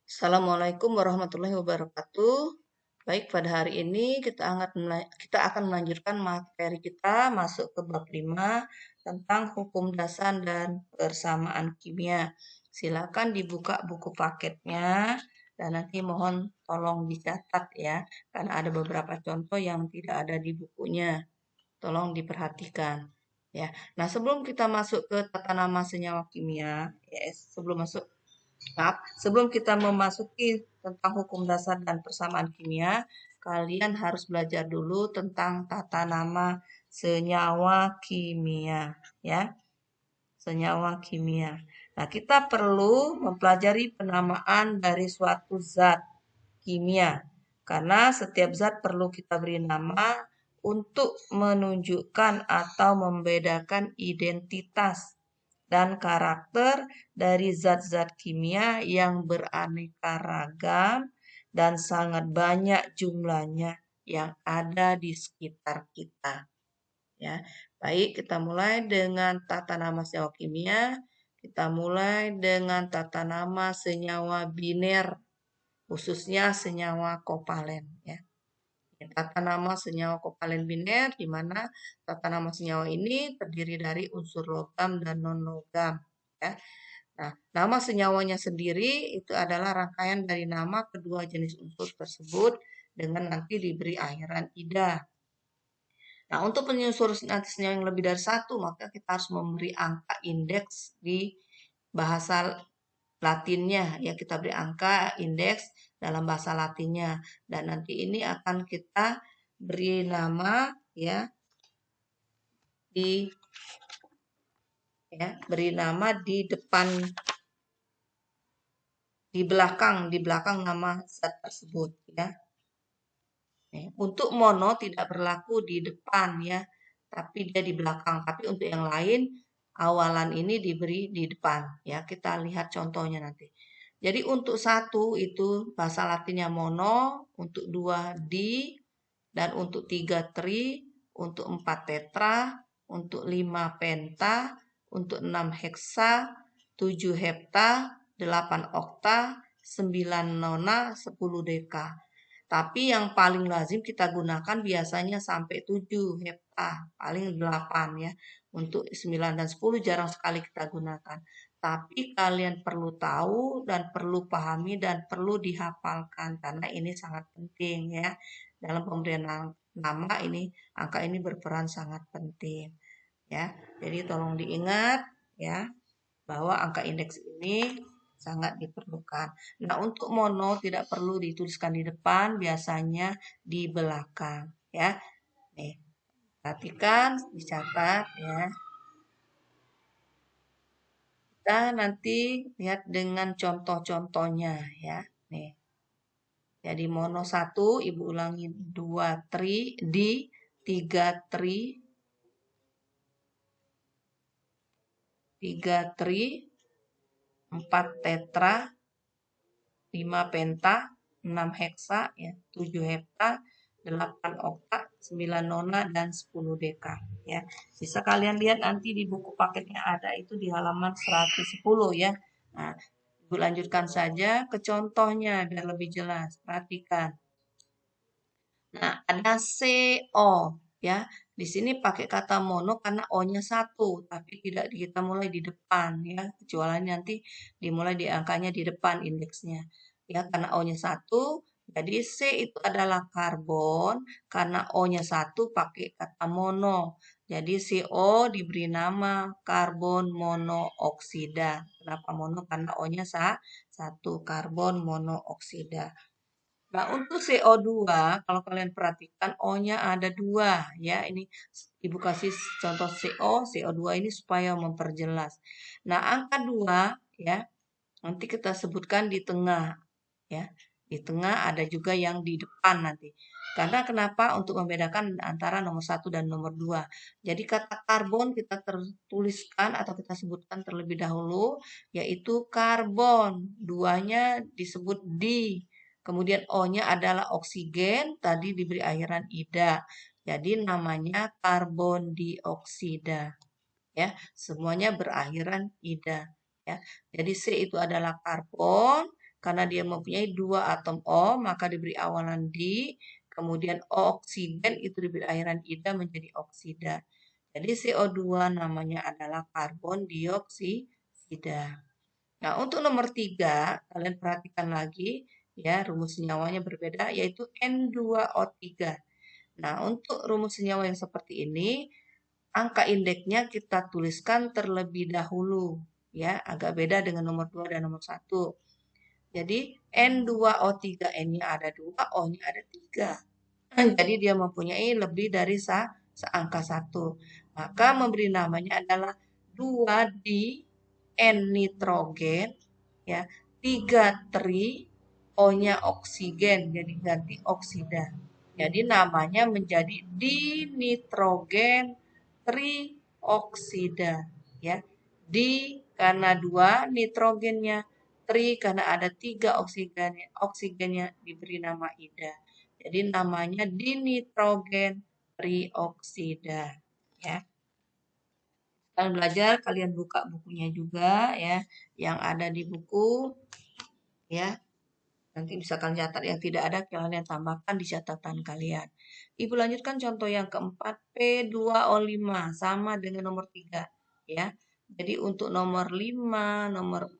Assalamualaikum warahmatullahi wabarakatuh. Baik, pada hari ini kita akan melanjutkan materi kita masuk ke bab 5 tentang hukum dasar dan persamaan kimia. Silakan dibuka buku paketnya dan nanti mohon tolong dicatat ya, karena ada beberapa contoh yang tidak ada di bukunya. Tolong diperhatikan ya. Nah, sebelum kita masuk ke tata nama senyawa kimia, ya, sebelum kita memasuki tentang hukum dasar dan persamaan kimia, kalian harus belajar dulu tentang tata nama senyawa kimia, ya. Senyawa kimia. Nah, kita perlu mempelajari penamaan dari suatu zat kimia. Karena setiap zat perlu kita beri nama untuk menunjukkan atau membedakan identitas dan karakter dari zat-zat kimia yang beraneka ragam dan sangat banyak jumlahnya yang ada di sekitar kita. Ya, baik, kita mulai dengan tata nama senyawa kimia. Kita mulai dengan tata nama senyawa biner, khususnya senyawa kovalen. Ya. Tata nama senyawa kovalen biner, di mana tata nama senyawa ini terdiri dari unsur logam dan non-logam. Ya. Nah, nama senyawanya sendiri itu adalah rangkaian dari nama kedua jenis unsur tersebut dengan nanti diberi akhiran ida. Nah, untuk penyusun nanti senyawa yang lebih dari satu, maka kita harus memberi angka indeks di bahasa Latinnya. Ya, kita beri angka indeks dalam bahasa Latinnya. Dan nanti ini akan kita beri nama ya beri nama di depan di belakang nama zat tersebut ya. Untuk mono tidak berlaku di depan ya, tapi dia di belakang. Tapi untuk yang lain awalan ini diberi di depan ya. Kita lihat contohnya nanti. Jadi untuk satu itu bahasa Latinnya mono, untuk dua di, dan untuk tiga tri, untuk empat tetra, untuk lima penta, untuk enam heksa, tujuh hepta, delapan okta, sembilan nona, 10 deka. Tapi yang paling lazim kita gunakan biasanya sampai 7 hepta, paling 8 ya. Untuk 9 dan 10 jarang sekali kita gunakan. Tapi kalian perlu tahu dan perlu pahami dan perlu dihafalkan karena ini sangat penting ya. Dalam pemberian nama ini, angka ini berperan sangat penting ya. Jadi tolong diingat ya bahwa angka indeks ini sangat diperlukan. Nah, untuk mono tidak perlu dituliskan di depan, biasanya di belakang ya. Nih, perhatikan, dicatat ya. Kita nanti lihat dengan contoh-contohnya ya. Nih. Jadi mono 1, Ibu ulangi 2 tri, di 3 tri, 4 tetra, 5 penta, 6 heksa, ya, 7 hepta, 8 okta, 9 nona, dan 10 deka. Ya. Bisa kalian lihat nanti di buku paketnya ada itu di halaman 110 ya. Nah, Ibu lanjutkan saja ke contohnya biar lebih jelas. Perhatikan. Nah, ada CO ya. Di sini pakai kata mono karena O-nya 1, tapi tidak kita mulai di depan ya. Kecuali nanti dimulai di angkanya di depan indeksnya. Ya, karena O-nya 1, jadi C itu adalah karbon karena O-nya 1 pakai kata mono. Jadi CO diberi nama karbon monooksida. Kenapa mono? Karena O-nya 1, karbon monooksida. Nah, untuk CO2, kalau kalian perhatikan O-nya ada 2 ya. Ini Ibu kasih contoh CO2 ini supaya memperjelas. Nah, angka 2 ya, nanti kita sebutkan di tengah ya. Di tengah ada juga yang di depan nanti. Karena kenapa? Untuk membedakan antara nomor 1 dan nomor 2. Jadi kata karbon kita tertuliskan atau kita sebutkan terlebih dahulu, yaitu karbon. 2-nya disebut di. Kemudian O-nya adalah oksigen, tadi diberi akhiran ida. Jadi namanya karbon dioksida. Ya, semuanya berakhiran ida. Ya. Jadi C itu adalah karbon, karena dia mempunyai 2 atom O, maka diberi awalan di, kemudian O oksigen itu diberi akhiran ida menjadi oksida. Jadi CO2 namanya adalah karbon dioksida. Nah, untuk nomor 3, kalian perhatikan lagi, ya, rumus senyawanya berbeda, yaitu N2O3. Nah, untuk rumus senyawa yang seperti ini, angka indeksnya kita tuliskan terlebih dahulu, ya, agak beda dengan nomor 2 dan nomor 1. Jadi, N2O3, N-nya ada 2, O-nya ada 3. Jadi, dia mempunyai lebih dari seangka 1. Maka memberi namanya adalah 2 di N nitrogen, ya, 3 tri, O-nya oksigen, jadi ganti oksida. Jadi namanya menjadi dinitrogen trioksida, ya. Di karena 2 nitrogennya, tri karena ada 3 oksigennya diberi nama ida. Jadi namanya dinitrogen trioksida, ya. Kalian belajar, kalian buka bukunya juga, ya, yang ada di buku, ya. Nanti bisa kalian catat, yang tidak ada kalian tambahkan di catatan kalian. Ibu lanjutkan contoh yang keempat, P2O5 sama dengan nomor 3, ya. Jadi untuk nomor 5, nomor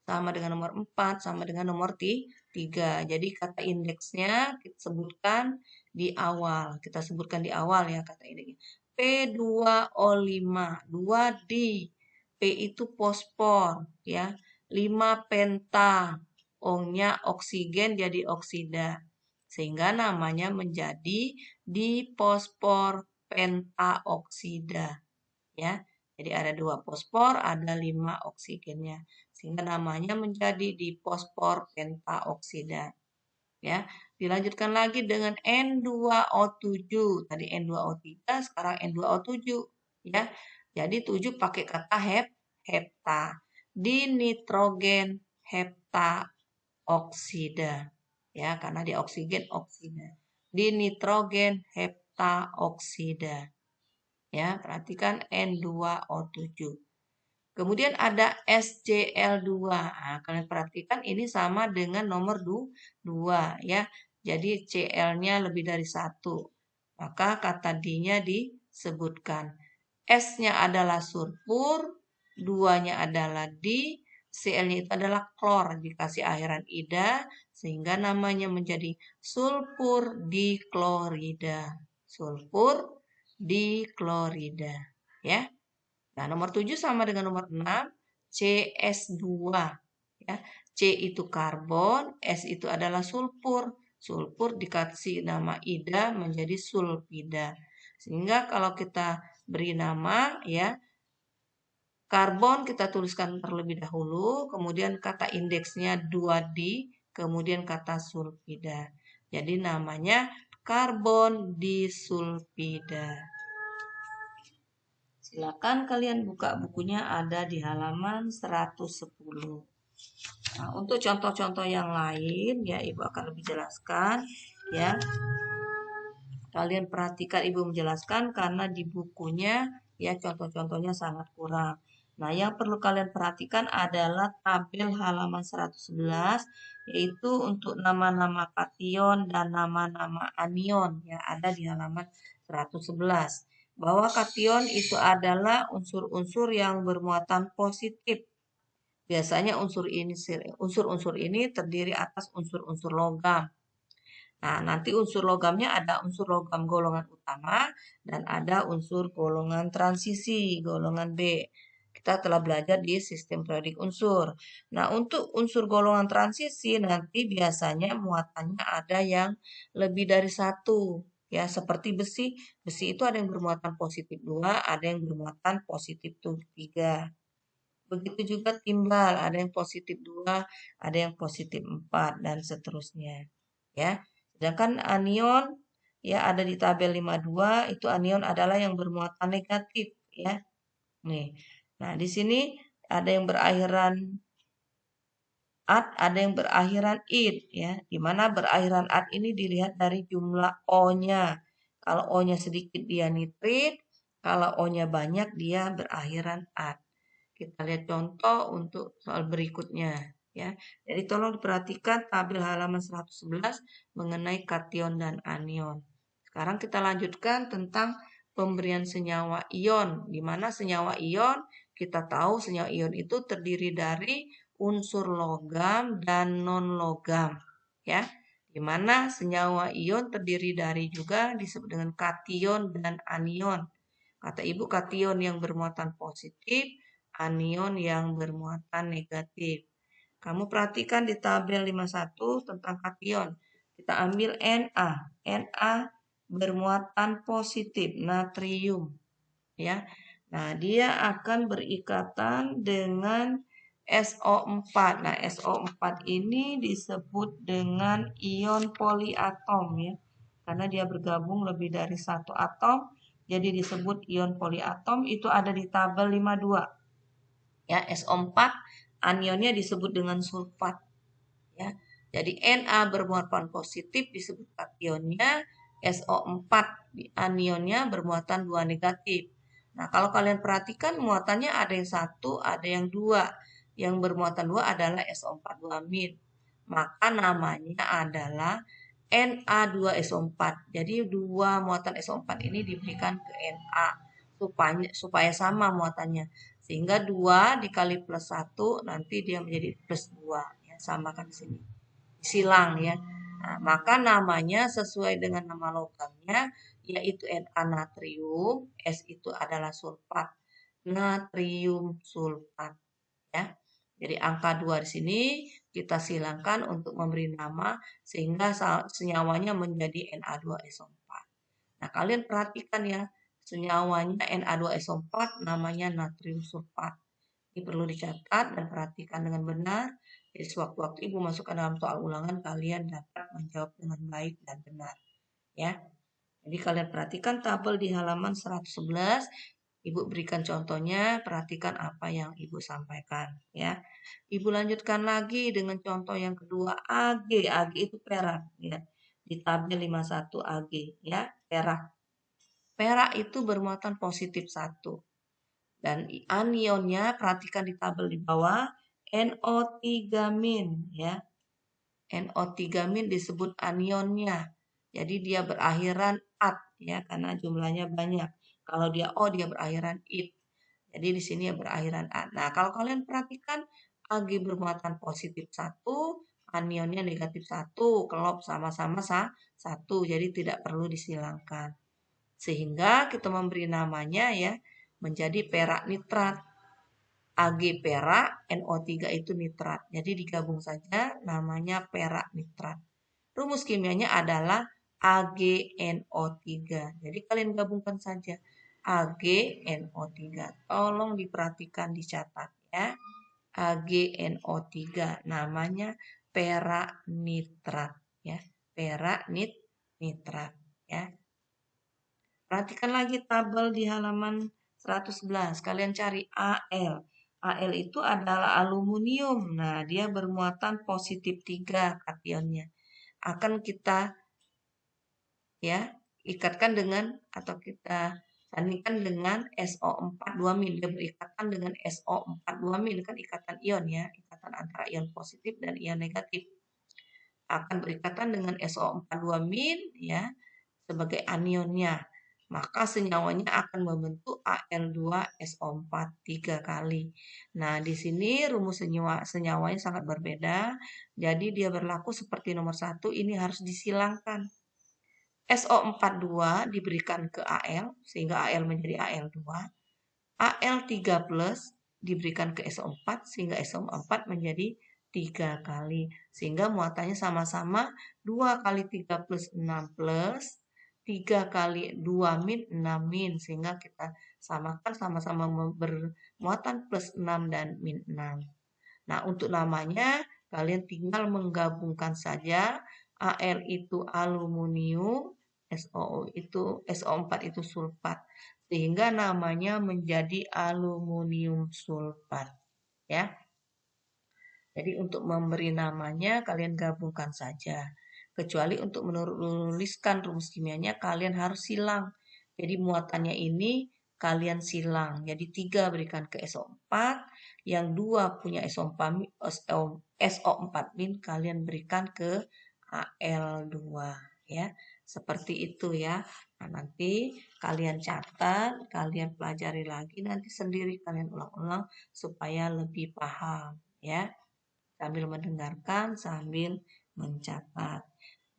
sama dengan nomor 4, sama dengan nomor 3. Jadi kata indeksnya kita sebutkan di awal. Kita sebutkan di awal, ya, kata indeksnya. P2O5, 2 di, P itu fosfor, ya. 5 penta, O-nya oksigen jadi oksida. Sehingga namanya menjadi difosfor pentaoksida, ya. Jadi ada 2 fosfor, ada 5 oksigennya. Sehingga namanya menjadi difosfor pentaoksida. Ya, dilanjutkan lagi dengan N2O7. Tadi N2O3, sekarang N2O7, ya. Jadi 7 pakai kata hepta. Dinitrogen hepta oksida. Ya, karena dia oksigen oksida. Dinitrogen hepta oksida. Ya, perhatikan N2O7. Kemudian ada SCl2. Nah, kalian perhatikan ini sama dengan nomor 2, ya. Jadi Cl-nya lebih dari 1. Maka kata D-nya disebutkan. S-nya adalah sulfur, 2-nya adalah di, Cl-nya itu adalah klor, dikasih akhiran ida, sehingga namanya menjadi sulfur diklorida. Sulfur diklorida, ya. Nah, nomor 7 sama dengan nomor 6, CS2, ya. C itu karbon, S itu adalah sulfur. Sulfur dikasih nama ida menjadi sulfida. Sehingga kalau kita beri nama, ya, karbon kita tuliskan terlebih dahulu, kemudian kata indeksnya 2D, kemudian kata sulfida. Jadi namanya karbon disulfida. Silakan kalian buka bukunya, ada di halaman 110. Nah, untuk contoh-contoh yang lain, ya, Ibu akan lebih jelaskan, ya. Kalian perhatikan Ibu menjelaskan karena di bukunya, ya, contoh-contohnya sangat kurang. Nah, yang perlu kalian perhatikan adalah tabel halaman 111, yaitu untuk nama-nama kation dan nama-nama anion, ya, ada di halaman 111. Bahwa kation itu adalah unsur-unsur yang bermuatan positif. Biasanya unsur-unsur ini terdiri atas unsur-unsur logam. Nah, nanti unsur logamnya ada unsur logam golongan utama dan ada unsur golongan transisi, golongan B. Kita telah belajar di sistem periodik unsur. Nah, untuk unsur golongan transisi nanti biasanya muatannya ada yang lebih dari 1. Ya, seperti besi. Besi itu ada yang bermuatan positif 2, ada yang bermuatan positif 3. Begitu juga timbal, ada yang positif 2, ada yang positif 4, dan seterusnya. Ya. Sedangkan anion, ya, ada di tabel 52, itu anion adalah yang bermuatan negatif, ya. Nih. Nah, di sini ada yang berakhiran at, ada yang berakhiran id, ya. Di mana berakhiran at ini dilihat dari jumlah O-nya. Kalau O-nya sedikit dia nitrit, kalau O-nya banyak dia berakhiran at. Kita lihat contoh untuk soal berikutnya. ya. Jadi tolong diperhatikan tabel halaman 111 mengenai kation dan anion. Sekarang kita lanjutkan tentang pemberian senyawa ion, di mana senyawa ion kita tahu senyawa ion itu terdiri dari unsur logam dan non-logam, ya. Di mana senyawa ion terdiri dari juga disebut dengan kation dan anion. Kata Ibu, kation yang bermuatan positif, anion yang bermuatan negatif. Kamu perhatikan di tabel 51 tentang kation. Kita ambil Na. Na bermuatan positif, natrium. Ya. Nah, dia akan berikatan dengan SO4. Nah, SO4 ini disebut dengan ion poliatom ya. Karena dia bergabung lebih dari satu atom, jadi disebut ion poliatom. Itu ada di tabel 52. Ya, SO4 anionnya disebut dengan sulfat ya. Jadi Na bermuatan positif disebut kationnya, SO4 anionnya bermuatan 2 negatif. Nah, kalau kalian perhatikan muatannya ada yang 1, ada yang 2. Yang bermuatan 2 adalah SO4 2-min. Maka namanya adalah Na2SO4. Jadi dua muatan SO4 ini diberikan ke Na supaya sama muatannya. Sehingga 2 dikali plus 1 nanti dia menjadi plus 2. Ya, samakan di sini. Silang ya. Nah, maka namanya sesuai dengan nama logamnya yaitu Na natrium, S itu adalah sulfat. Natrium sulfat ya. Jadi angka 2 di sini kita silangkan untuk memberi nama sehingga senyawanya menjadi Na2SO4. Nah, kalian perhatikan ya, senyawanya Na2SO4 namanya natrium sulfat. Ini perlu dicatat dan perhatikan dengan benar. Jadi sewaktu-waktu Ibu masukkan dalam soal ulangan, kalian dapat menjawab dengan baik dan benar. Ya. Jadi kalian perhatikan tabel di halaman 111. Ibu berikan contohnya, perhatikan apa yang Ibu sampaikan. Ya. Ibu lanjutkan lagi dengan contoh yang kedua, Ag. Ag itu perak. Ya. Di tabel 51 Ag. Ya, perak. Perak itu bermuatan positif 1. Dan anionnya perhatikan di tabel di bawah NO3- ya. NO3- disebut anionnya. Jadi dia berakhiran at ya karena jumlahnya banyak. Kalau dia O dia berakhiran it. Jadi di sini ya berakhiran at. Nah, kalau kalian perhatikan Ag bermuatan positif 1, anionnya negatif 1, kelop sama-sama 1. Jadi tidak perlu disilangkan. Sehingga kita memberi namanya ya menjadi perak nitrat. Ag perak, NO3 itu nitrat. Jadi digabung saja namanya perak nitrat. Rumus kimianya adalah AgNO3. Jadi kalian gabungkan saja AgNO3. Tolong diperhatikan dicatat ya. AgNO3 namanya perak nitrat ya. Perak nitrat ya. Perhatikan lagi tabel di halaman 111. Kalian cari Al. Al itu adalah aluminium. Nah, dia bermuatan positif 3 kationnya. Akan kita ya ikatkan dengan atau kita sandingkan dengan SO4 2-min. Dia berikatan dengan SO4 2-min kan ikatan ion ya, ikatan antara ion positif dan ion negatif. Akan berikatan dengan SO4 2-min ya sebagai anionnya. Maka senyawanya akan membentuk Al2SO4 3 kali. Nah, di sini rumus senyawanya sangat berbeda. Jadi dia berlaku seperti nomor 1, ini harus disilangkan. SO42 diberikan ke Al, sehingga Al menjadi Al2. Al3 plus diberikan ke SO4, sehingga SO4 menjadi 3 kali. Sehingga muatannya sama-sama 2 kali 3 plus 6 plus 3 kali 2-min 6-min. Sehingga kita samakan sama-sama bermuatan plus 6 dan min 6. Nah, untuk namanya kalian tinggal menggabungkan saja. Al itu aluminium, SO4 itu sulfat. Sehingga namanya menjadi aluminium sulfat. Ya. Jadi untuk memberi namanya kalian gabungkan saja. Kecuali untuk menuliskan rumus kimianya kalian harus silang. Jadi muatannya ini kalian silang. Jadi 3 berikan ke SO4, yang 2 punya SO4- kalian berikan ke Al2 ya. Seperti itu ya. Nah, nanti kalian catat, kalian pelajari lagi, nanti sendiri kalian ulang-ulang supaya lebih paham ya. Sambil mendengarkan, sambil mencatat.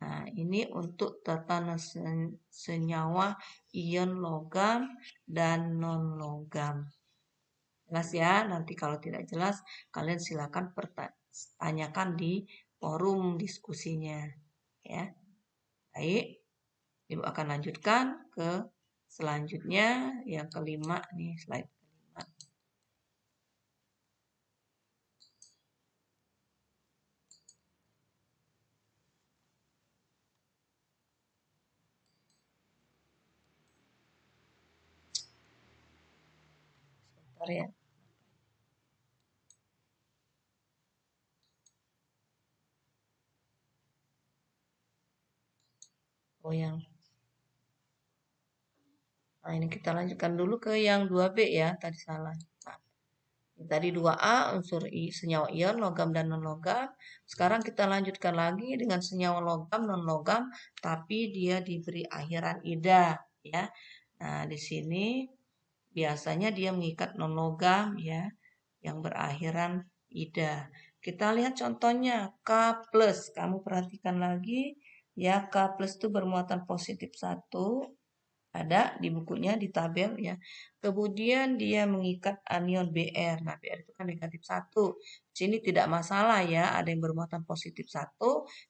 Nah, ini untuk tata senyawa ion logam dan non-logam. Jelas ya, nanti kalau tidak jelas, kalian silakan tanyakan di forum diskusinya. Ya, baik. Ibu akan lanjutkan ke selanjutnya, yang kelima nih, slide kelima. Sebentar ya. Oh, nah, ini kita lanjutkan dulu ke yang 2B ya, tadi salah. Nah, tadi 2A unsur senyawa ion logam dan non-logam. Sekarang kita lanjutkan lagi dengan senyawa logam non-logam tapi dia diberi akhiran ida ya. Nah, di sini biasanya dia mengikat non-logam ya yang berakhiran ida. Kita lihat contohnya K+. Kamu perhatikan lagi ya, K+ itu bermuatan positif 1. Ada di bukunya di tabel ya. Kemudian dia mengikat anion Br. Nah, Br itu kan negatif 1. Sini tidak masalah ya, ada yang bermuatan positif 1,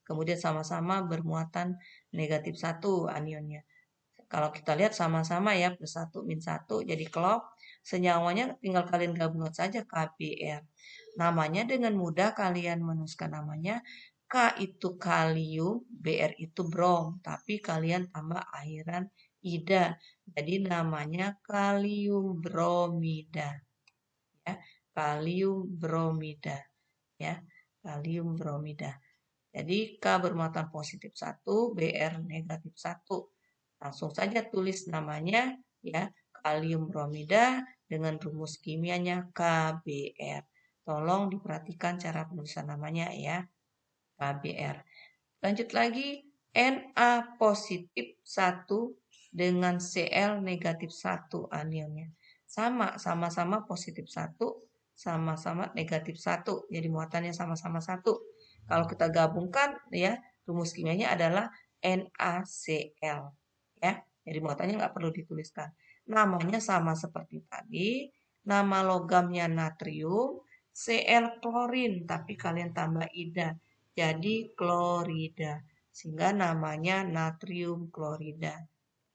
kemudian sama-sama bermuatan negatif 1 anionnya. Kalau kita lihat sama-sama ya, plus 1 min 1 jadi klop. Senyawanya tinggal kalian gabungkan saja KBr. Namanya dengan mudah kalian menuliskan namanya. K itu kalium, Br itu brom, tapi kalian tambah akhiran ida. Jadi namanya kalium bromida. Ya, kalium bromida. Ya, kalium bromida. Jadi K bermuatan positif 1, Br negatif 1. Langsung saja tulis namanya ya, kalium bromida dengan rumus kimianya KBr. Tolong diperhatikan cara penulisan namanya ya, KBr. Lanjut lagi, Na positif 1 dengan Cl negatif 1 anionnya. Sama-sama positif 1, sama-sama negatif 1. Jadi muatannya sama-sama 1. Kalau kita gabungkan ya, rumus kimianya adalah NaCl. Ya, jadi muatannya nggak perlu dituliskan. Namanya sama seperti tadi. Nama logamnya natrium, Cl klorin, tapi kalian tambah ida. Jadi klorida. Sehingga namanya natrium klorida.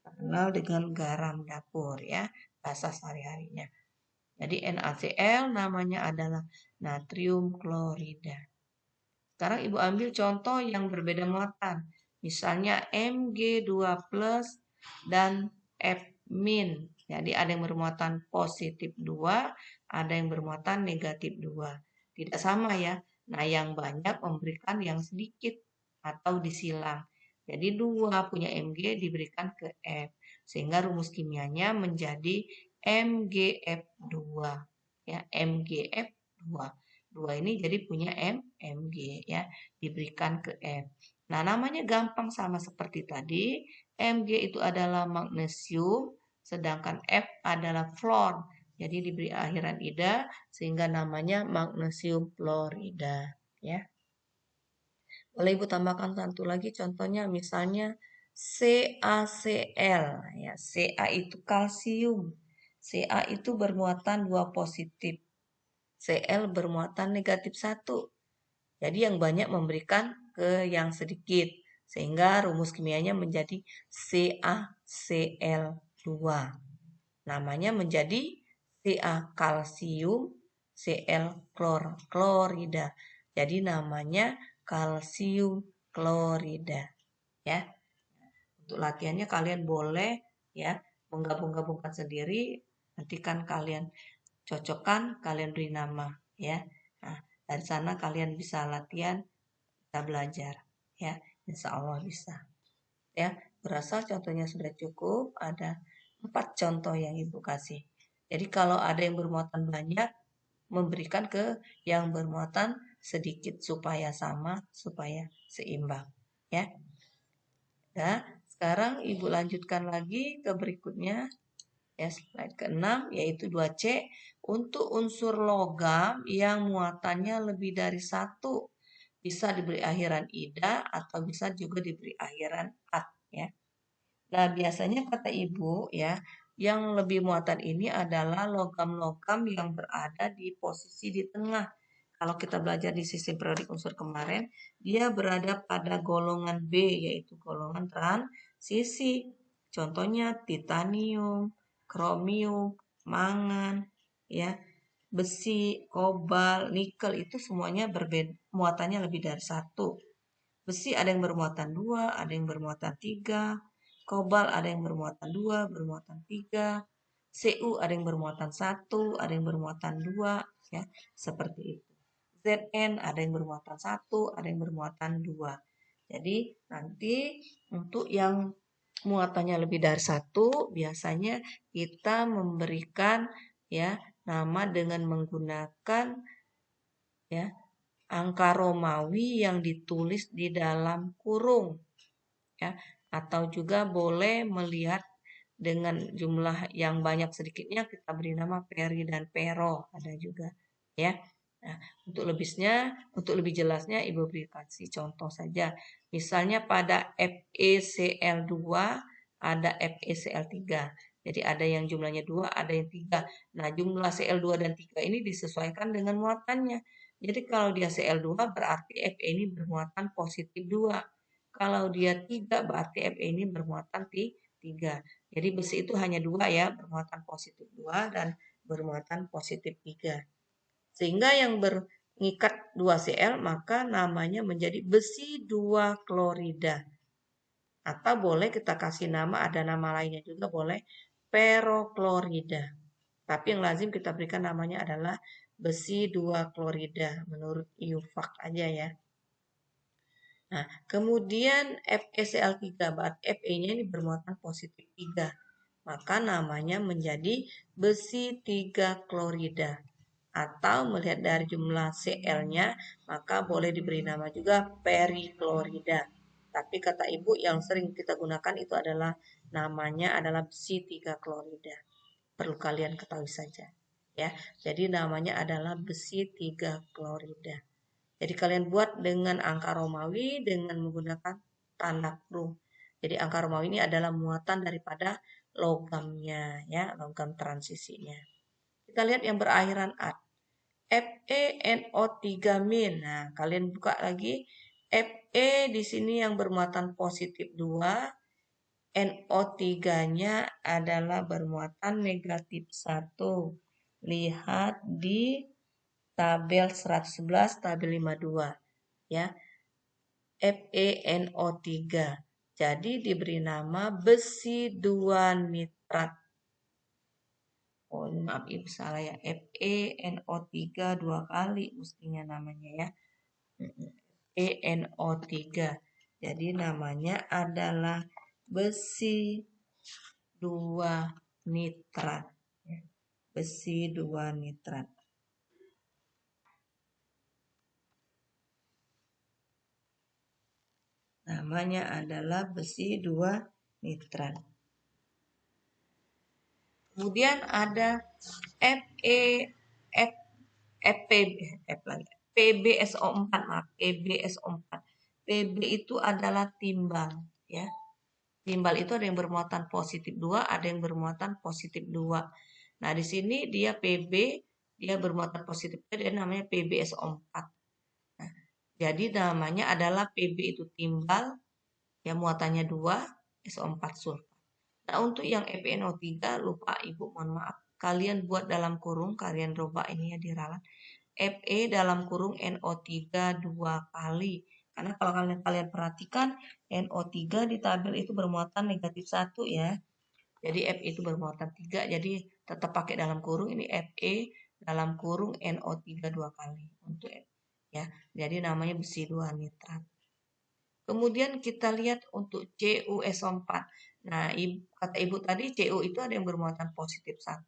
Kenal dengan garam dapur ya, bahasa sehari-harinya. Jadi NaCl namanya adalah natrium klorida. Sekarang Ibu ambil contoh yang berbeda muatan. Misalnya Mg2+ dan F-. Jadi ada yang bermuatan positif 2, ada yang bermuatan negatif 2. Tidak sama ya. Nah, yang banyak memberikan yang sedikit atau disilang. Jadi 2 punya Mg diberikan ke F. Sehingga rumus kimianya menjadi MgF2. Ya, MgF2. 2 ini jadi punya Mg ya, diberikan ke F. Nah, namanya gampang sama seperti tadi. Mg itu adalah magnesium, sedangkan F adalah fluor. Jadi diberi akhiran ida sehingga namanya magnesium fluorida ya. Boleh Ibu tambahkan satu lagi contohnya misalnya CaCl ya. Ca itu kalsium. Ca itu bermuatan 2 positif. Cl bermuatan negatif 1. Jadi yang banyak memberikan ke yang sedikit. Sehingga rumus kimianya menjadi CaCl2. Namanya menjadi Ca kalsium, Cl klorida. Jadi namanya kalsium klorida. Ya. Untuk latihannya kalian boleh ya menggabung-gabungkan sendiri. Nanti kan kalian cocokkan, kalian beri nama ya. Nah, dari sana kalian bisa latihan, bisa belajar ya. Insya Allah bisa. Ya, berasa contohnya sudah cukup. Ada 4 contoh yang Ibu kasih. Jadi kalau ada yang bermuatan banyak, memberikan ke yang bermuatan sedikit supaya sama, supaya seimbang. Ya. Nah, sekarang Ibu lanjutkan lagi ke berikutnya. Ya, slide ke-6 yaitu 2C untuk unsur logam yang muatannya lebih dari 1 bisa diberi akhiran ida atau bisa juga diberi akhiran at ya. Nah, biasanya kata Ibu ya, yang lebih muatan ini adalah logam-logam yang berada di posisi di tengah. Kalau kita belajar di sistem periodik unsur kemarin, dia berada pada golongan B yaitu golongan transisi. Contohnya titanium, kromium, mangan, ya, besi, kobalt, nikel itu semuanya berbeda, muatannya lebih dari 1. Besi ada yang bermuatan 2, ada yang bermuatan 3, kobalt ada yang bermuatan 2, bermuatan 3, Cu ada yang bermuatan 1, ada yang bermuatan 2, ya, seperti itu. Zn ada yang bermuatan 1, ada yang bermuatan 2. Jadi nanti untuk yang muatannya lebih dari 1, biasanya kita memberikan ya nama dengan menggunakan ya angka Romawi yang ditulis di dalam kurung ya, atau juga boleh melihat dengan jumlah yang banyak sedikitnya kita beri nama peri dan pero ada juga ya. Nah, untuk lebih jelasnya Ibu beri kasih contoh saja. Misalnya pada FeCl2 ada FeCl3. Jadi ada yang jumlahnya 2, ada yang 3. Nah, jumlah Cl2 dan 3 ini disesuaikan dengan muatannya. Jadi kalau dia Cl2 berarti Fe ini bermuatan positif 2. Kalau dia 3 berarti Fe ini bermuatan 3. Jadi besi itu hanya 2 ya, bermuatan positif 2 dan bermuatan positif 3. Sehingga yang mengikat 2Cl maka namanya menjadi besi 2 klorida. Atau boleh kita kasih nama, ada nama lainnya juga boleh, peroklorida. Tapi yang lazim kita berikan namanya adalah besi 2 klorida menurut IUPAC aja ya. Nah, kemudian FeCl3, Fe-nya ini bermuatan positif 3. Maka namanya menjadi besi 3 klorida. Atau melihat dari jumlah Cl-nya, maka boleh diberi nama juga periklorida. Tapi kata Ibu yang sering kita gunakan itu adalah namanya adalah besi 3 klorida. Perlu kalian ketahui saja. Ya, jadi namanya adalah besi 3 klorida. Jadi kalian buat dengan angka Romawi dengan menggunakan tanda kurung. Jadi angka Romawi ini adalah muatan daripada logamnya ya, logam transisinya. Kita lihat yang berakhiran at. FeNO3-. Nah, kalian buka lagi. Fe di sini yang bermuatan positif 2. NO3-nya adalah bermuatan negatif 1. Lihat di tabel 111, tabel 52. Ya. FeNO3. Jadi diberi nama besi 2 nitrat. Oh, maaf Ibu salah ya. FeNO3 2 kali mestinya namanya ya. FeNO3. Jadi namanya adalah besi 2 nitrat. Besi 2 nitrat. Namanya adalah besi 2 nitrat. Kemudian ada PbSO4, maaf, PbSO4. Pb itu adalah timbal, ya. Timbal itu ada yang bermuatan positif 2, ada yang bermuatan positif 2. Nah, di sini dia Pb, dia bermuatan positif 2, dia namanya PbSO4. Nah, jadi namanya adalah Pb itu timbal, ya muatannya 2, SO4 sulfat. Nah, untuk yang FeNO3 lupa Ibu, mohon maaf. Kalian buat dalam kurung, kalian robak ini ya diralat. Fe dalam kurung NO3 2 kali. Karena kalau kalian perhatikan NO3 di tabel itu bermuatan negatif 1 ya. Jadi Fe itu bermuatan 3. Jadi tetap pakai dalam kurung, ini Fe dalam kurung NO3 2 kali. Untuk ya. Jadi namanya besi 2 nitrat. Kemudian kita lihat untuk CuSO4. Nah, kata Ibu tadi Cu itu ada yang bermuatan positif 1,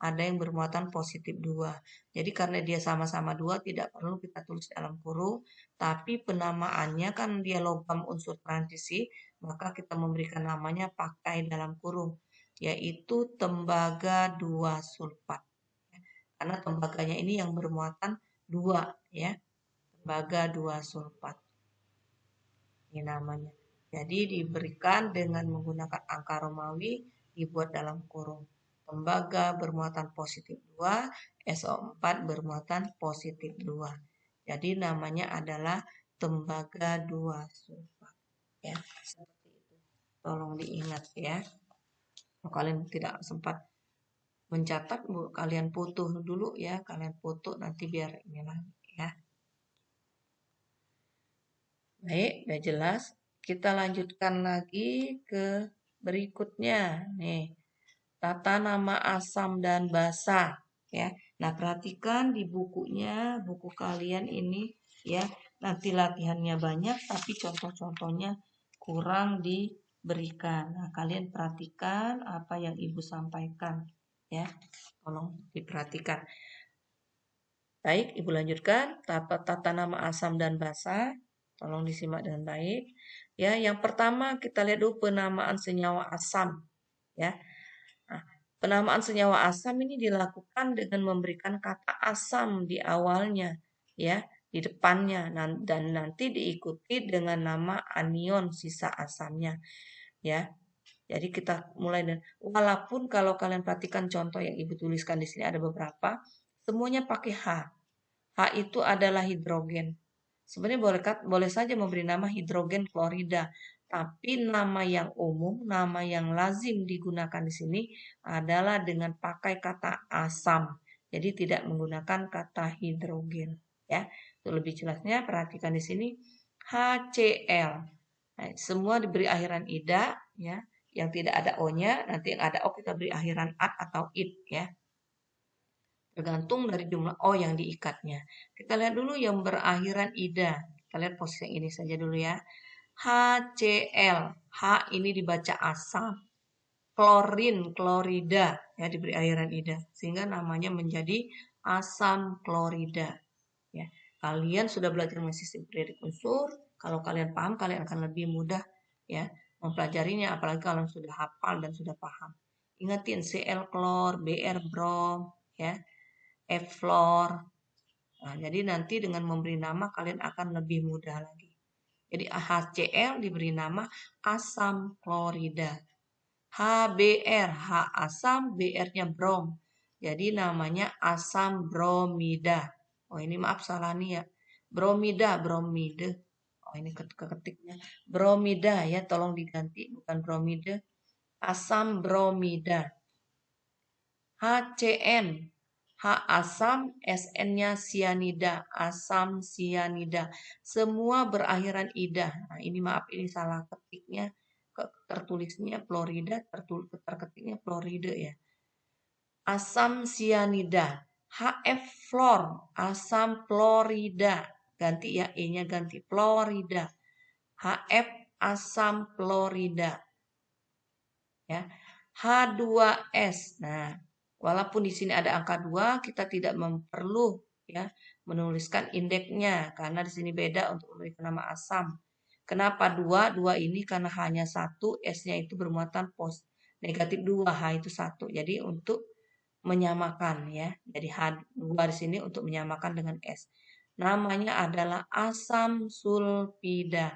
ada yang bermuatan positif 2. Jadi karena dia sama-sama 2 tidak perlu kita tulis dalam kurung, tapi penamaannya kan dia logam unsur transisi, maka kita memberikan namanya pakai dalam kurung, yaitu tembaga 2 sulfat. Karena tembaganya ini yang bermuatan 2 ya. Tembaga 2 sulfat. Ini namanya. Jadi diberikan dengan menggunakan angka Romawi dibuat dalam kurung. Tembaga bermuatan positif 2, SO4 bermuatan positif 2. Jadi namanya adalah tembaga 2 sulfat. Ya, seperti itu. Tolong diingat ya. Kalau kalian tidak sempat mencatat, kalian foto dulu ya. Kalian foto nanti biar ini lagi ya. Baik, udah jelas. Kita lanjutkan lagi ke berikutnya. Nih, tata nama asam dan basa ya. Nah, perhatikan di bukunya, buku kalian ini ya. Nanti latihannya banyak tapi contoh-contohnya kurang diberikan. Nah, kalian perhatikan apa yang Ibu sampaikan ya. Tolong diperhatikan. Baik, Ibu lanjutkan. Tata nama asam dan basa. Tolong disimak dengan baik. Ya, yang pertama kita lihat dulu penamaan senyawa asam. Ya, nah, penamaan senyawa asam ini dilakukan dengan memberikan kata asam di awalnya, ya, di depannya, dan nanti diikuti dengan nama anion sisa asamnya. Ya, jadi kita mulai dengan walaupun kalau kalian perhatikan contoh yang Ibu tuliskan di sini ada beberapa, semuanya pakai H. H itu adalah hidrogen. Sebenarnya boleh saja memberi nama hidrogen klorida, tapi nama yang umum, nama yang lazim digunakan di sini adalah dengan pakai kata asam. Jadi tidak menggunakan kata hidrogen, ya. Untuk lebih jelasnya perhatikan di sini HCl. Nah, semua diberi akhiran ida, ya. Yang tidak ada o-nya, nanti yang ada o kita beri akhiran at atau it, ya. Tergantung dari jumlah O yang diikatnya. Kita lihat dulu yang berakhiran ida. Kita lihat posisi yang ini saja dulu ya. HCl. H ini dibaca asam. Klorin, klorida. Ya, diberi akhiran ida. Sehingga namanya menjadi asam klorida. Ya. Kalian sudah belajar dengan sistem periodik unsur. Kalau kalian paham, kalian akan lebih mudah ya mempelajarinya. Apalagi kalian sudah hafal dan sudah paham. Ingatin Cl klor, Br brom, ya. F-fluor. Nah, jadi nanti dengan memberi nama kalian akan lebih mudah lagi. Jadi HCl diberi nama asam klorida. HBr, H asam, Br-nya brom. Jadi namanya asam bromida. Oh ini maaf salah nih ya. Bromida, bromide. Oh ini ketiknya. Bromida ya, tolong diganti bukan bromide. Asam bromida. HCN, H asam, SN-nya sianida, asam sianida. Semua berakhiran ida. Nah, ini maaf ini salah ketiknya, tertulisnya florida, terketiknya floride ya. Asam sianida, HF fluor, asam florida. Ganti ya, E-nya ganti florida. HF asam florida. Ya. H2S. Nah, walaupun di sini ada angka 2, kita tidak perlu ya menuliskan indeksnya karena di sini beda untuk memberikan nama asam. Kenapa 2? 2 ini karena hanya 1, S-nya itu bermuatan negatif 2, H itu 1. Jadi untuk menyamakan ya. Jadi H2 di sini untuk menyamakan dengan S. Namanya adalah asam sulfida.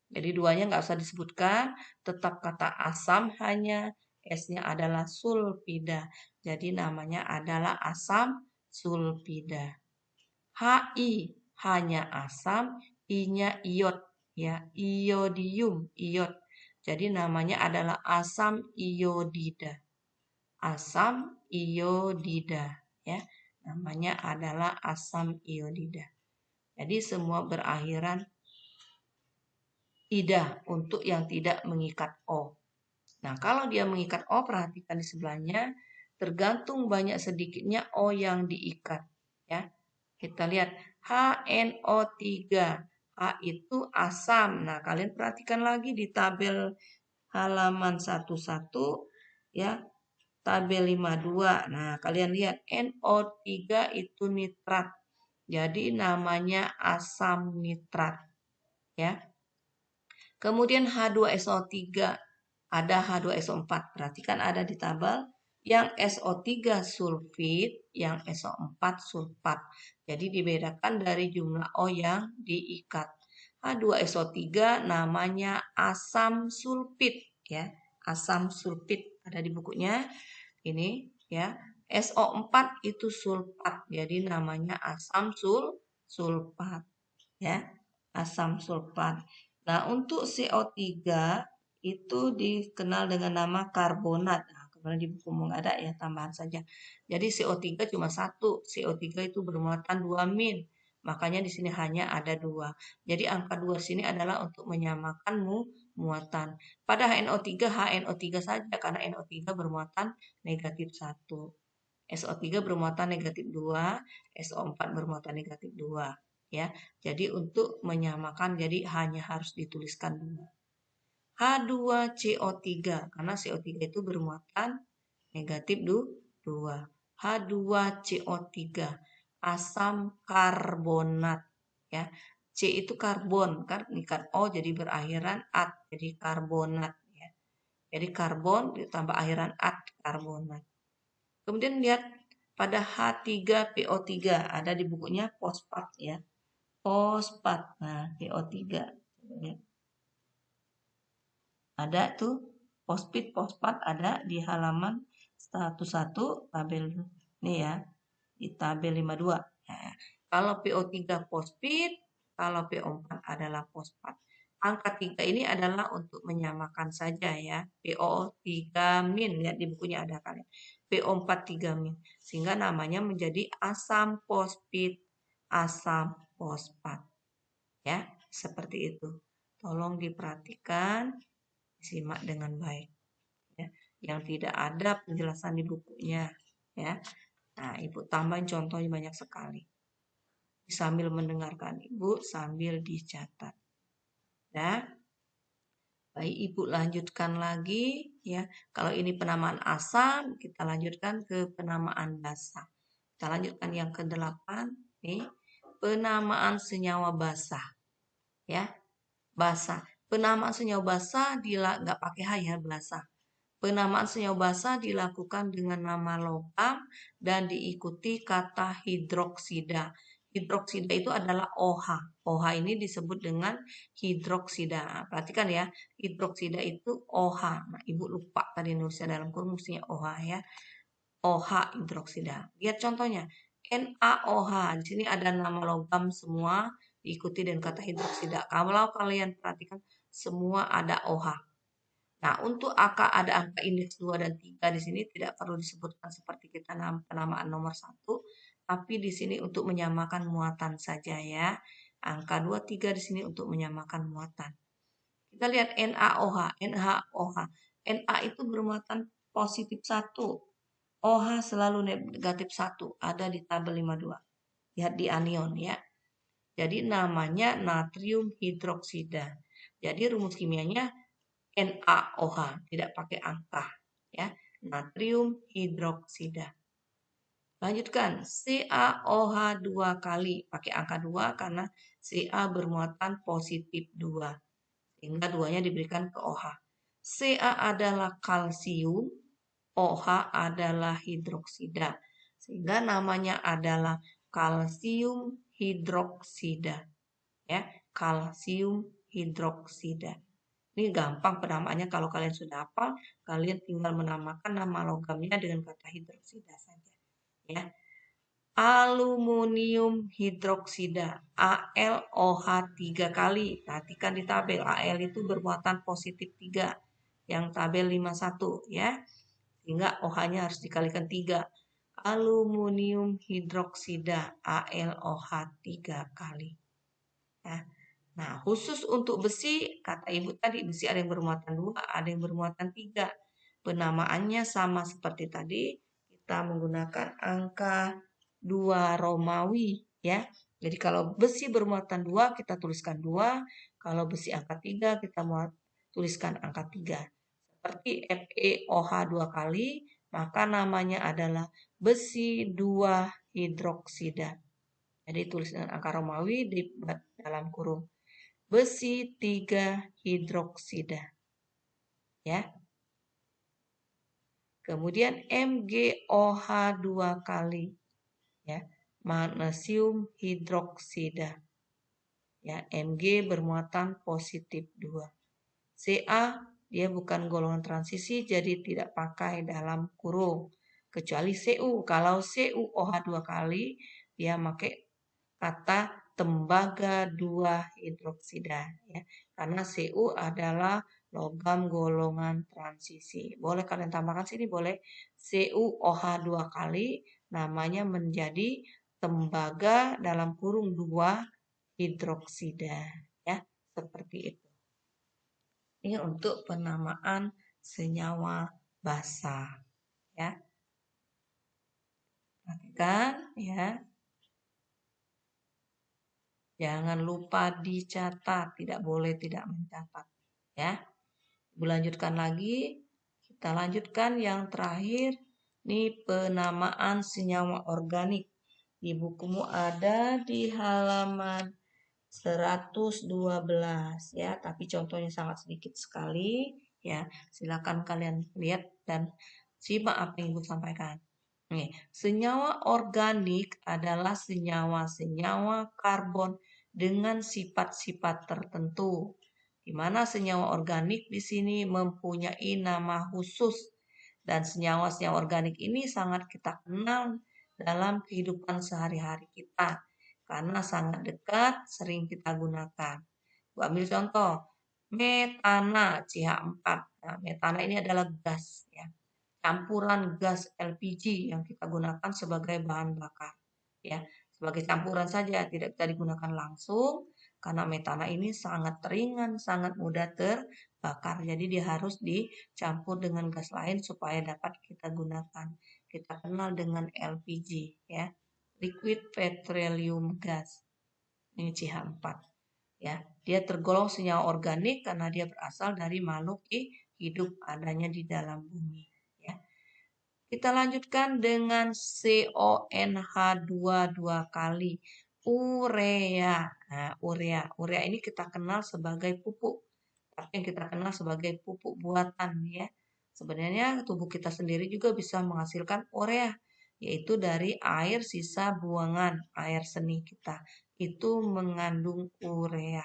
Jadi duanya nggak usah disebutkan, tetap kata asam hanya S-nya adalah sulfida. Jadi namanya adalah asam sulfida. HI hanya asam, I-nya iod ya, iodium, iod. Jadi namanya adalah asam iodida. Asam iodida ya. Namanya adalah asam iodida. Jadi semua berakhiran ida untuk yang tidak mengikat O. Nah, kalau dia mengikat O, perhatikan di sebelahnya, tergantung banyak sedikitnya O yang diikat. Ya, kita lihat HNO3. H itu asam. Nah, kalian perhatikan lagi di tabel halaman 11 ya. tabel 52. Nah, kalian lihat NO3 itu nitrat. Jadi namanya asam nitrat, ya. Kemudian H2SO3 ada H2SO4. Perhatikan ada di tabel yang SO3 sulfit, yang SO4 sulfat. Jadi dibedakan dari jumlah O yang diikat. H2SO3 namanya asam sulfit, ya. Asam sulfit ada di bukunya. Ini ya. SO4 itu sulfat. Jadi namanya asam sulfat, ya. Asam sulfat. Nah, untuk CO3 itu dikenal dengan nama karbonat. Nah, kemudian di buku nggak ada ya, tambahan saja. Jadi CO3 cuma satu. CO3 itu bermuatan 2 min. Makanya di sini hanya ada 2. Jadi angka 2 sini adalah untuk menyamakan muatan. Pada HNO3, HNO3 saja karena NO3 bermuatan negatif 1. SO3 bermuatan negatif 2, SO4 bermuatan negatif 2. Ya, jadi untuk menyamakan jadi hanya harus dituliskan 2. H2CO3 karena CO3 itu bermuatan negatif 2. H2CO3 asam karbonat, ya. C itu karbon kan ikat O jadi berakhiran at jadi karbonat, ya. Jadi karbon ditambah akhiran at karbonat. Kemudian lihat pada H3PO3 ada di bukunya fosfat, ya. Fosfat. Nah, PO3. Ada tuh fosfat ada di halaman 101 tabel ini ya. Di tabel 52. Nah, kalau PO3 fosfat, kalau PO4 adalah fosfat. Angka 3 ini adalah untuk menyamakan saja ya. PO3 min, lihat di bukunya ada kalian. PO4 3 min. Sehingga namanya menjadi asam fosfat, asam fosfat. Ya, seperti itu. Tolong diperhatikan, disimak dengan baik. Ya, yang tidak ada penjelasan di bukunya. Ya, nah Ibu tambahin contohnya banyak sekali. Sambil mendengarkan Ibu, sambil dicatat. Ya, baik Ibu lanjutkan lagi. Ya, kalau ini penamaan asam, kita lanjutkan ke penamaan basa. Kita lanjutkan yang ke-8. Nih, penamaan senyawa basah. Ya, basah. Penamaan senyawa basah nggak pakai H ya, basah. Penamaan senyawa basah dilakukan dengan nama logam dan diikuti kata hidroksida. Hidroksida itu adalah OH. OH ini disebut dengan hidroksida. Nah, perhatikan ya, hidroksida itu OH. Nah, Ibu lupa tadi nulisnya dalam kurung mestinya OH ya. OH hidroksida. Lihat contohnya. NaOH. Di sini ada nama logam semua diikuti dengan kata hidroksida. Kalau kalian perhatikan semua ada OH. Nah, untuk ada angka indeks 2 dan 3 di sini tidak perlu disebutkan seperti kita penamaan nomor 1, tapi di sini untuk menyamakan muatan saja ya. Angka 2, 3 di sini untuk menyamakan muatan. Kita lihat NaOH, NaOH. Na itu bermuatan positif 1. OH selalu negatif 1, ada di tabel 52. Lihat di anion ya. Jadi namanya natrium hidroksida. Jadi rumus kimianya NaOH, tidak pakai angka ya. Natrium hidroksida. Lanjutkan, CaOH 2 kali, pakai angka 2 karena Ca bermuatan positif 2. Sehingga 2-nya diberikan ke OH. Ca adalah kalsium, OH adalah hidroksida. Sehingga namanya adalah kalsium hidroksida. Ya, kalsium hidroksida. Ini gampang penamaannya kalau kalian sudah hafal, kalian tinggal menamakan nama logamnya dengan kata hidroksida saja. Ya. Aluminium hidroksida, AlOH 3 kali. Perhatikan di tabel, Al itu bermuatan positif 3. Yang tabel 51 ya. Sehingga OH-nya harus dikalikan 3. Aluminium hidroksida, AlOH 3 kali. Ya. Nah, khusus untuk besi, kata Ibu tadi, besi ada yang bermuatan 2, ada yang bermuatan 3. Penamaannya sama seperti tadi, kita menggunakan angka 2 Romawi, ya. Jadi kalau besi bermuatan 2, kita tuliskan 2. Kalau besi angka 3, kita mau tuliskan angka 3. Seperti FeOH 2 kali maka namanya adalah besi 2 hidroksida. Jadi tulis dengan angka Romawi di dalam kurung. Besi 3 hidroksida. Ya. Kemudian MgOH 2 kali. Ya. Magnesium hidroksida. Ya, Mg bermuatan positif 2. Ca dia bukan golongan transisi jadi tidak pakai dalam kurung. Kecuali Cu. Kalau CuOH 2 kali dia pakai kata tembaga 2 hidroksida ya. Karena Cu adalah logam golongan transisi. Boleh kalian tambahkan sini boleh CuOH 2 kali namanya menjadi tembaga dalam kurung 2 hidroksida ya. Seperti itu. Ini untuk penamaan senyawa basa ya. Perhatikan ya. Jangan lupa dicatat, tidak boleh tidak mencatat ya. Lanjutkan lagi. Kita lanjutkan yang terakhir. Ini penamaan senyawa organik. Di bukumu ada di halaman 112 ya, tapi contohnya sangat sedikit sekali ya. Silakan kalian lihat dan simak apa yang Ibu sampaikan. Nih, senyawa organik adalah senyawa-senyawa karbon dengan sifat-sifat tertentu. Di mana senyawa organik di sini mempunyai nama khusus dan senyawa-senyawa organik ini sangat kita kenal dalam kehidupan sehari-hari kita karena sangat dekat, sering kita gunakan. Gua ambil contoh, metana CH4. Nah, metana ini adalah gas ya. Campuran gas LPG yang kita gunakan sebagai bahan bakar ya. Sebagai campuran saja, tidak bisa digunakan langsung karena metana ini sangat ringan, sangat mudah terbakar. Jadi dia harus dicampur dengan gas lain supaya dapat kita gunakan. Kita kenal dengan LPG ya. Liquid Petroleum Gas. Ini CH4 ya. Dia tergolong senyawa organik karena dia berasal dari makhluk hidup adanya di dalam bumi ya. Kita lanjutkan dengan CONH2 2 kali. Urea. Nah, urea ini kita kenal sebagai pupuk. Tapi yang kita kenal sebagai pupuk buatan ya. Sebenarnya tubuh kita sendiri juga bisa menghasilkan urea, yaitu dari air sisa buangan air seni kita. Itu mengandung urea,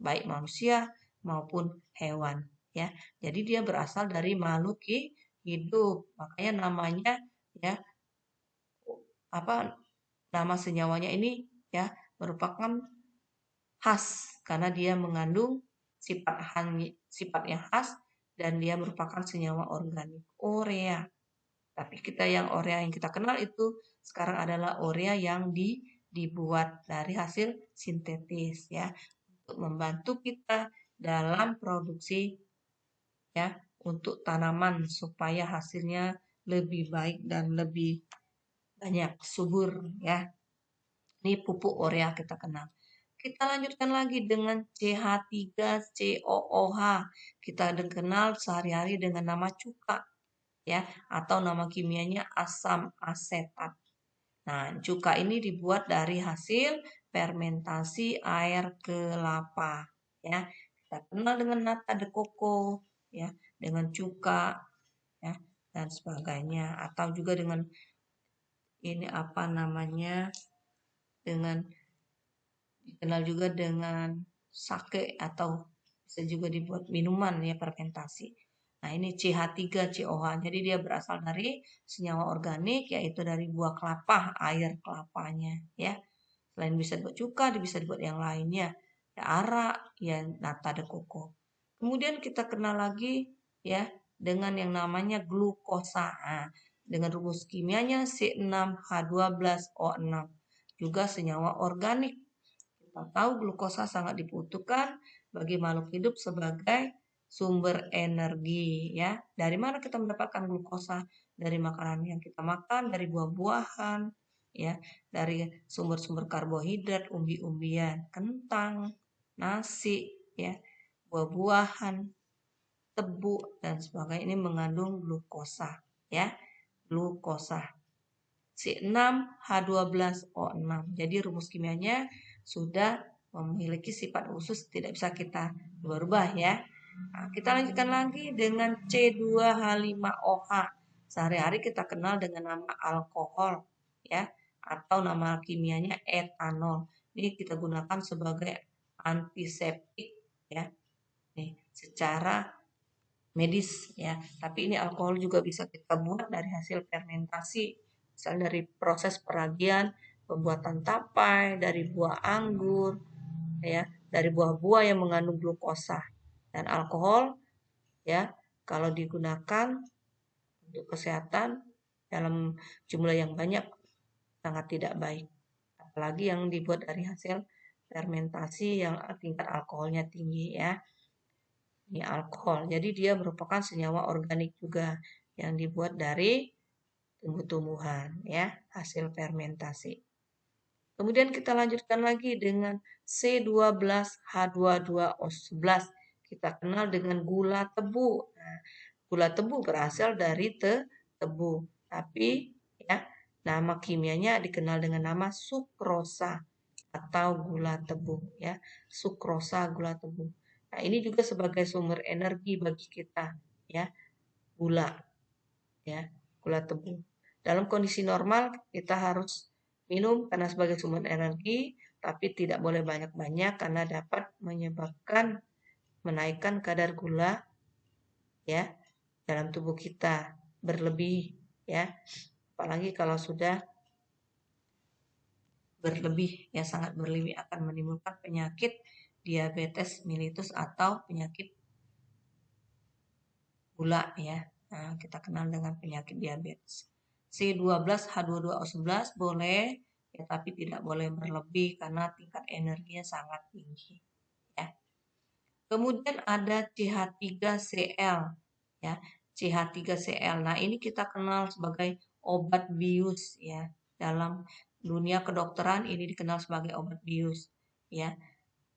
baik manusia maupun hewan ya. Jadi dia berasal dari makhluk hidup. Makanya namanya ya apa nama senyawanya ini ya merupakan khas karena dia mengandung sifatnya khas dan dia merupakan senyawa organik urea. Tapi yang urea yang kita kenal itu sekarang adalah urea yang dibuat dari hasil sintetis ya untuk membantu kita dalam produksi ya untuk tanaman supaya hasilnya lebih baik dan lebih banyak subur ya. Ini pupuk urea kita kenal. Kita lanjutkan lagi dengan CH3COOH. Kita kenal sehari-hari dengan nama cuka ya atau nama kimianya asam asetat. Nah, cuka ini dibuat dari hasil fermentasi air kelapa ya. Kita kenal dengan nata de coco ya, dengan cuka ya dan sebagainya atau juga dengan ini apa namanya dengan dikenal juga dengan sake atau bisa juga dibuat minuman ya fermentasi. Nah, ini CH3COH. Jadi dia berasal dari senyawa organik yaitu dari buah kelapa, air kelapanya ya. Selain bisa dibuat cuka, bisa dibuat yang lainnya. Ya arak, ya nata de coco. Kemudian kita kenal lagi ya dengan yang namanya glukosa. Nah, dengan rumus kimianya C6H12O6. Juga senyawa organik. Kita tahu glukosa sangat dibutuhkan bagi makhluk hidup sebagai sumber energi ya. Dari mana kita mendapatkan glukosa? Dari makanan yang kita makan, dari buah-buahan, ya, dari sumber-sumber karbohidrat, umbi-umbian, kentang, nasi, ya, buah-buahan, tebu dan sebagainya ini mengandung glukosa, ya. glukosa. C6H12O6. Jadi rumus kimianya sudah memiliki sifat khusus, tidak bisa kita rubah-rubah ya. Nah, kita lanjutkan lagi dengan C2H5OH. Sehari-hari kita kenal dengan nama alkohol ya, atau nama kimianya etanol. Ini kita gunakan sebagai antiseptik ya. Nih, secara medis ya. Tapi ini alkohol juga bisa kita buat dari hasil fermentasi, misalnya dari proses peragian, pembuatan tapai, dari buah anggur, ya, dari buah-buah yang mengandung glukosa. Dan alkohol ya, kalau digunakan untuk kesehatan dalam jumlah yang banyak sangat tidak baik. Apalagi yang dibuat dari hasil fermentasi yang tingkat alkoholnya tinggi ya. Ini alkohol. Jadi dia merupakan senyawa organik juga yang dibuat dari tumbuh-tumbuhan ya, hasil fermentasi. Kemudian kita lanjutkan lagi dengan C12H22O11. Kita kenal dengan gula tebu. Nah, gula tebu berasal dari tebu. Tapi ya, nama kimianya dikenal dengan nama sukrosa atau gula tebu ya. Sukrosa gula tebu. Nah, ini juga sebagai sumber energi bagi kita ya, gula ya, gula tebu. Dalam kondisi normal kita harus minum karena sebagai sumber energi, tapi tidak boleh banyak-banyak karena dapat menyebabkan menaikkan kadar gula ya dalam tubuh kita berlebih ya. Apalagi kalau sudah berlebih ya, sangat berlebih akan menimbulkan penyakit diabetes mellitus atau penyakit gula ya. Nah, kita kenal dengan penyakit diabetes. C12H22O11 boleh ya, tapi tidak boleh berlebih karena tingkat energinya sangat tinggi ya. Kemudian ada CH3Cl ya. CH3Cl. Nah, ini kita kenal sebagai obat bius ya. Dalam dunia kedokteran ini dikenal sebagai obat bius ya.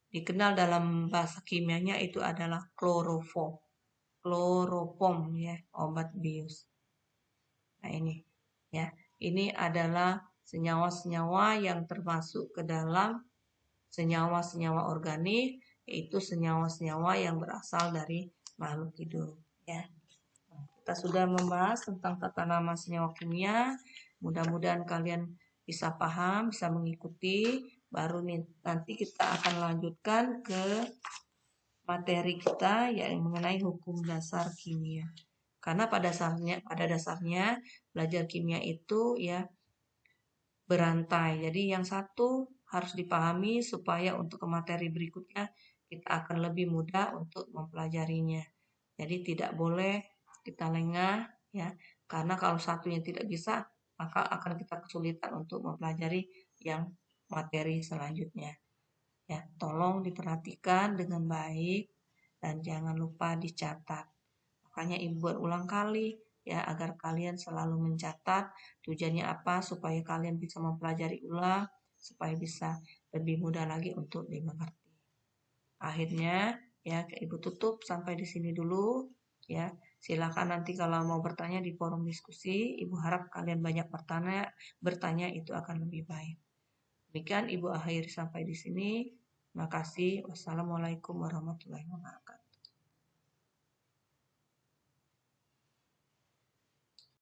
Dikenal dalam bahasa kimianya itu adalah kloroform ya, obat bius. Nah, ini ya. Ini adalah senyawa-senyawa yang termasuk ke dalam senyawa-senyawa organik, yaitu senyawa-senyawa yang berasal dari makhluk hidup ya. Kita sudah membahas tentang tata nama senyawa kimia. Mudah-mudahan kalian bisa paham, bisa mengikuti. Baru nih nanti kita akan lanjutkan ke materi kita yang mengenai hukum dasar kimia. Karena pada dasarnya belajar kimia itu ya berantai. Jadi yang satu harus dipahami supaya untuk ke materi berikutnya kita akan lebih mudah untuk mempelajarinya. Jadi tidak boleh kita lengah ya, karena kalau satunya tidak bisa maka akan kita kesulitan untuk mempelajari yang materi selanjutnya. Ya, tolong diperhatikan dengan baik dan jangan lupa dicatat. Makanya Ibu buat ulang kali ya agar kalian selalu mencatat tujuannya apa supaya kalian bisa mempelajari ulang supaya bisa lebih mudah lagi untuk dimengerti. Akhirnya ya Ibu tutup sampai di sini dulu ya. Silakan nanti kalau mau bertanya di forum diskusi, Ibu harap kalian banyak bertanya itu akan lebih baik. Demikian Ibu akhiri sampai di sini. Terima kasih. Wassalamualaikum warahmatullahi wabarakatuh.